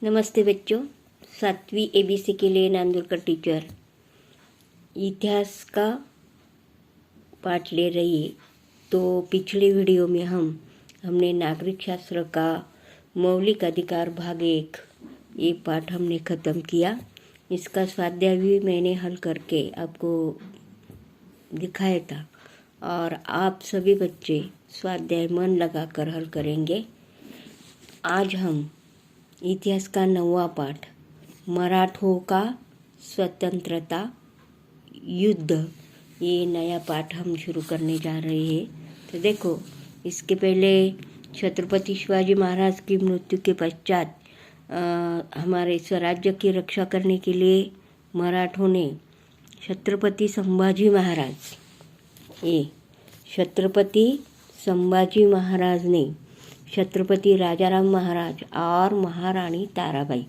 नमस्ते बच्चों। 7वीं ABC के लिए नांदुरकर टीचर इतिहास का पाठ ले रही है। तो पिछले वीडियो में हमने नागरिक शास्त्र का मौलिक अधिकार भाग 1 ये पाठ हमने ख़त्म किया। इसका स्वाध्याय भी मैंने हल करके आपको दिखाया था और आप सभी बच्चे स्वाध्याय मन लगाकर हल करेंगे। आज हम इतिहास का 9वां पाठ मराठों का स्वतंत्रता युद्ध ये नया पाठ हम शुरू करने जा रहे हैं। तो देखो, इसके पहले छत्रपति शिवाजी महाराज की मृत्यु के पश्चात हमारे स्वराज्य की रक्षा करने के लिए मराठों ने छत्रपति संभाजी महाराज ने छत्रपति राजाराम महाराज और महारानी ताराबाई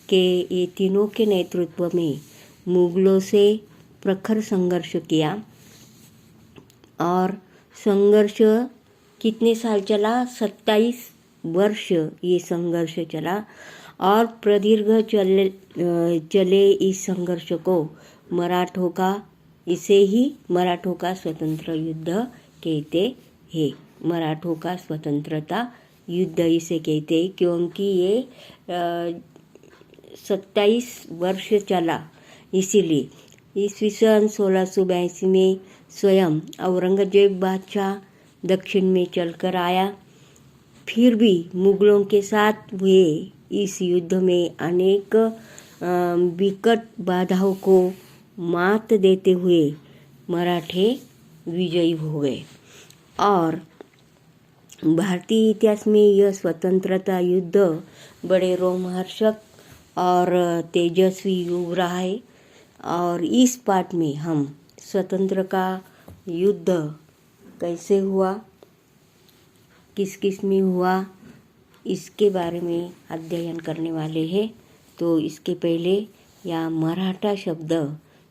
के ये तीनों के नेतृत्व में मुगलों से प्रखर संघर्ष किया। और संघर्ष कितने साल चला? 27 वर्ष ये संघर्ष चला। और प्रदीर्घ चले इस संघर्ष को मराठों का स्वतंत्र युद्ध कहते हैं। मराठों का स्वतंत्रता युद्ध इसे कहते हैं क्योंकि ये 27 वर्ष चला। इसीलिए ईस्वी सन 1682 में स्वयं औरंगजेब बादशाह दक्षिण में चलकर आया। फिर भी मुगलों के साथ हुए इस युद्ध में अनेक विकट बाधाओं को मात देते हुए मराठे विजयी हो गए। और भारतीय इतिहास में यह स्वतंत्रता युद्ध बड़े रोमहर्षक और तेजस्वी युग रहा है। और इस पाठ में हम स्वतंत्र का युद्ध कैसे हुआ, किस किस में हुआ, इसके बारे में अध्ययन करने वाले हैं। तो इसके पहले या मराठा शब्द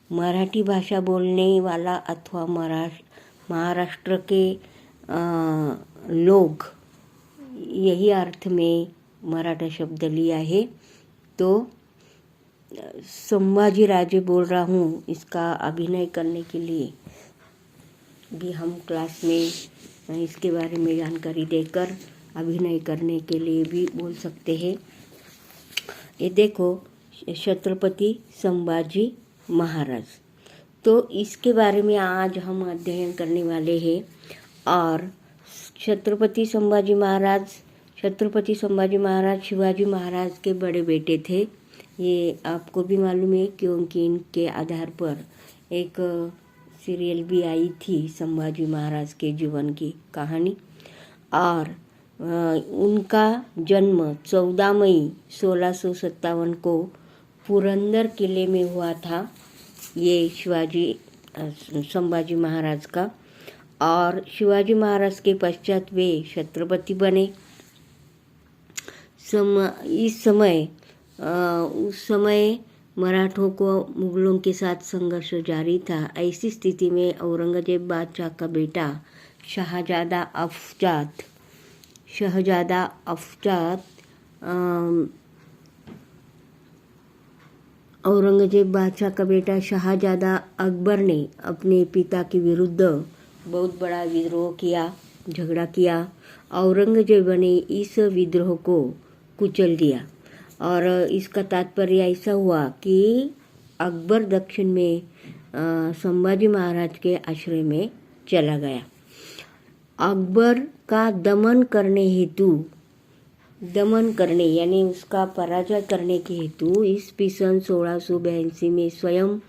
मराठी भाषा बोलने वाला अथवा महाराष्ट्र के लोग यही अर्थ में मराठा शब्द लिया है। तो संभाजी राजे बोल रहा हूँ, इसका अभिनय करने के लिए भी हम क्लास में इसके बारे में जानकारी देकर अभिनय करने के लिए भी बोल सकते हैं। ये देखो, छत्रपति संभाजी महाराज, तो इसके बारे में आज हम अध्ययन करने वाले हैं। और छत्रपति संभाजी महाराज शिवाजी महाराज के बड़े बेटे थे। ये आपको भी मालूम है क्योंकि इनके आधार पर एक सीरियल भी आई थी, संभाजी महाराज के जीवन की कहानी। और उनका जन्म 14 मई 1657 को पुरंदर किले में हुआ था, ये संभाजी महाराज का। और शिवाजी महाराज के पश्चात वे छत्रपति बने। उस समय मराठों को मुगलों के साथ संघर्ष जारी था। ऐसी स्थिति में औरंगजेब बादशाह का बेटा शहजादा अकबर ने अपने पिता के विरुद्ध बहुत बड़ा झगड़ा किया। औरंगजेब ने इस विद्रोह को कुचल दिया। और इसका तात्पर्य ऐसा हुआ कि अकबर दक्षिण में संभाजी महाराज के आश्रय में चला गया। अकबर का दमन करने यानी उसका पराजय करने के हेतु ईस्वी सन 1682 में स्वयं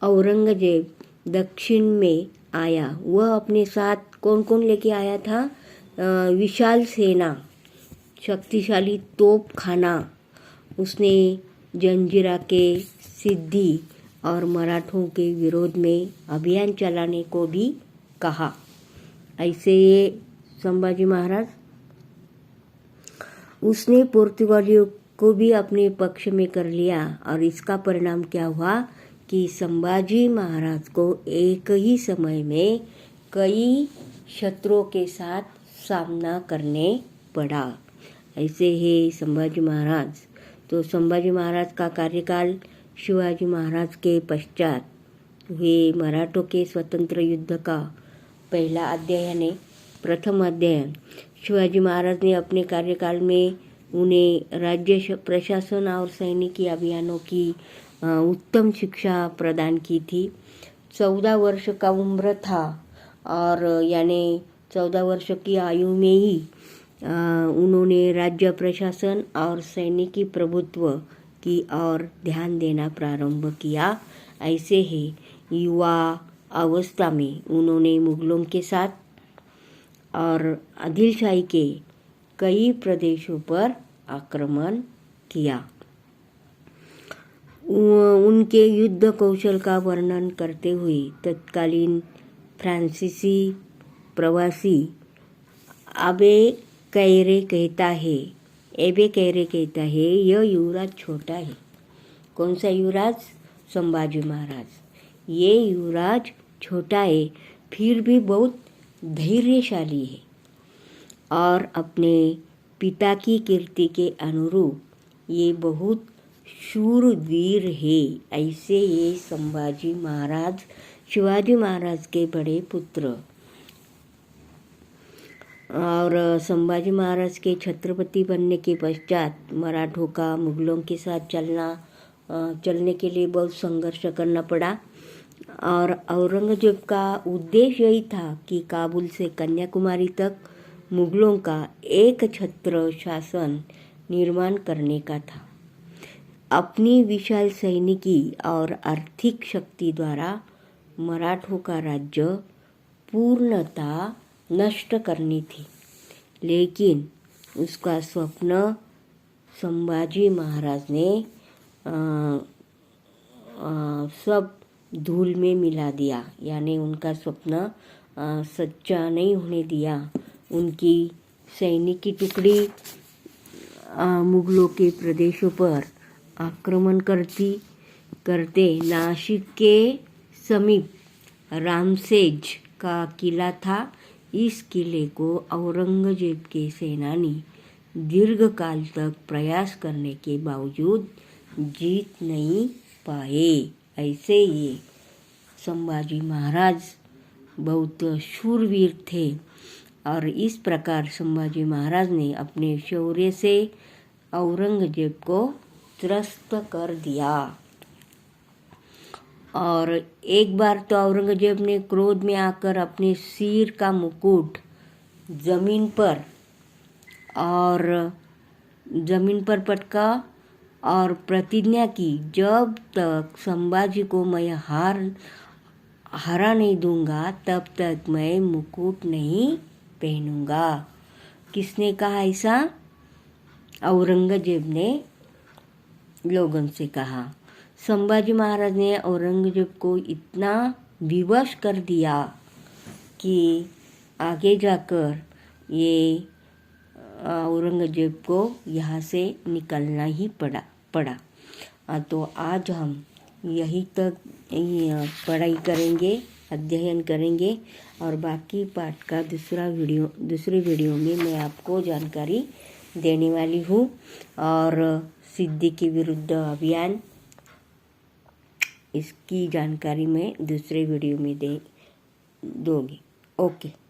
औरंगजेब दक्षिण में आया। वह अपने साथ कौन कौन लेके आया था? विशाल सेना, शक्तिशाली तोपखाना, उसने जंजीरा के सिद्धि और मराठों के विरोध में अभियान चलाने को भी कहा। ऐसे ये संभाजी महाराज, उसने पुर्तगालियों को भी अपने पक्ष में कर लिया। और इसका परिणाम क्या हुआ कि संभाजी महाराज को एक ही समय में कई शत्रुओं के साथ सामना करने पड़ा। ऐसे ही संभाजी महाराज तो संभाजी महाराज का कार्यकाल शिवाजी महाराज के पश्चात हुए मराठों के स्वतंत्र युद्ध का पहला अध्ययन है। प्रथम अध्ययन, शिवाजी महाराज ने अपने कार्यकाल में उन्हें राज्य प्रशासन और सैनिकी अभियानों की उत्तम शिक्षा प्रदान की थी। 14 वर्ष का उम्र था और यानी 14 वर्ष की आयु में ही उन्होंने राज्य प्रशासन और सैनिकी प्रभुत्व की ओर ध्यान देना प्रारंभ किया। ऐसे ही युवा अवस्था में उन्होंने मुगलों के साथ और आदिलशाही के कई प्रदेशों पर आक्रमण किया। उनके युद्ध कौशल का वर्णन करते हुए तत्कालीन फ्रांसीसी प्रवासी एबे कैरे कहता है यह युवराज छोटा है। कौन सा युवराज? संभाजी महाराज। ये युवराज छोटा है फिर भी बहुत धैर्यशाली है और अपने पिता की कीर्ति के अनुरूप ये बहुत शूरवीर है। ऐसे ये संभाजी महाराज शिवाजी महाराज के बड़े पुत्र और संभाजी महाराज के छत्रपति बनने के पश्चात मराठों का मुगलों के साथ चलने के लिए बहुत संघर्ष करना पड़ा और औरंगजेब का उद्देश्य यही था कि काबुल से कन्याकुमारी तक मुगलों का एक छत्र शासन निर्माण करने का था। अपनी विशाल सैनिकी और आर्थिक शक्ति द्वारा मराठों का राज्य पूर्णतः नष्ट करनी थी, लेकिन उसका स्वप्न संभाजी महाराज ने सब धूल में मिला दिया, यानी उनका स्वप्न सच्चा नहीं होने दिया। उनकी सैनिकी टुकड़ी मुगलों के प्रदेशों पर आक्रमण करते नासिक के समीप रामसेज का किला था। इस किले को औरंगजेब के सेनानी दीर्घकाल तक प्रयास करने के बावजूद जीत नहीं पाए। ऐसे ये संभाजी महाराज बहुत शूरवीर थे और इस प्रकार संभाजी महाराज ने अपने शौर्य से औरंगजेब को त्रस्त कर दिया। और एक बार तो औरंगजेब ने क्रोध में आकर अपने सिर का मुकुट जमीन पर पटका और प्रतिज्ञा की, जब तक संभाजी को मैं हरा नहीं दूंगा तब तक मैं मुकुट नहीं पहनूंगा। किसने कहा ऐसा? औरंगजेब ने लोगों से कहा। संभाजी महाराज ने औरंगजेब को इतना विवश कर दिया कि आगे जाकर ये औरंगजेब को यहाँ से निकलना ही पड़ा। तो आज हम यहीं तक पढ़ाई करेंगे, अध्ययन करेंगे और बाकी पाठ का दूसरे वीडियो में मैं आपको जानकारी देने वाली हूँ और सिद्धि के विरुद्ध अभियान इसकी जानकारी मैं दूसरे वीडियो में दूंगी। ओके।